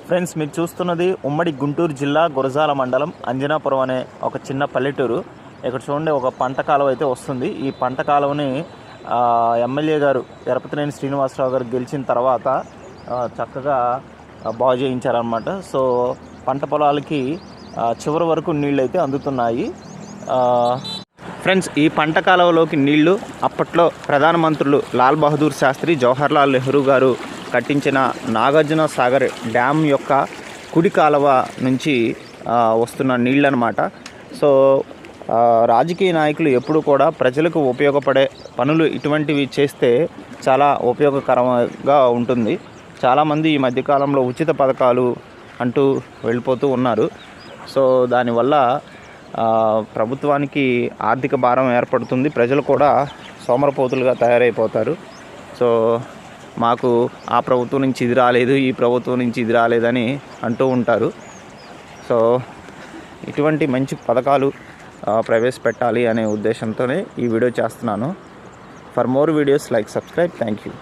Friends, మీరు చూస్తున్నది ఉమ్మడి గుంటూరు జిల్లా గురజాల మండలం అంజనాపురం అనే ఒక చిన్న పల్లెటూరు. ఇక్కడ చూడండి, ఒక పంట కాలువ అయితే వస్తుంది. ఈ పంట కాలువని ఎమ్మెల్యే గారు ఎరపతినేని శ్రీనివాసరావు గారు గెలిచిన తర్వాత చక్కగా బాగు చేయించారనమాట. సో పంట పొలాలకి చివరి వరకు నీళ్ళు అయితే అందుతున్నాయి. ఫ్రెండ్స్, ఈ పంట కాలువలోకి నీళ్లు అప్పట్లో ప్రధానమంత్రులు లాల్ బహదూర్ శాస్త్రి, జవహర్లాల్ నెహ్రూ గారు కట్టించిన నాగార్జున సాగర్ డ్యామ్ యొక్క కుడి కాలువ నుంచి వస్తున్న నీళ్ళు అనమాట. సో రాజకీయ నాయకులు ఎప్పుడు కూడా ప్రజలకు ఉపయోగపడే పనులు ఇటువంటివి చేస్తే చాలా ఉపయోగకరంగా ఉంటుంది. చాలామంది ఈ మధ్యకాలంలో ఉచిత పథకాలు అంటూ వెళ్ళిపోతూ ఉన్నారు. సో దానివల్ల ప్రభుత్వానికి ఆర్థిక భారం ఏర్పడుతుంది. ప్రజలు కూడా సోమరపోతులుగా తయారైపోతారు. సో మాకు ఆ ప్రభుత్వం నుంచి ఇది రాలేదు, ఈ ప్రభుత్వం నుంచి ఇది రాలేదని అంటూ ఉంటారు. సో ఇటువంటి మంచి పథకాలు ప్రవేశపెట్టాలి అనే ఉద్దేశంతోనే ఈ వీడియో చేస్తున్నాను. For more videos like subscribe. Thank you.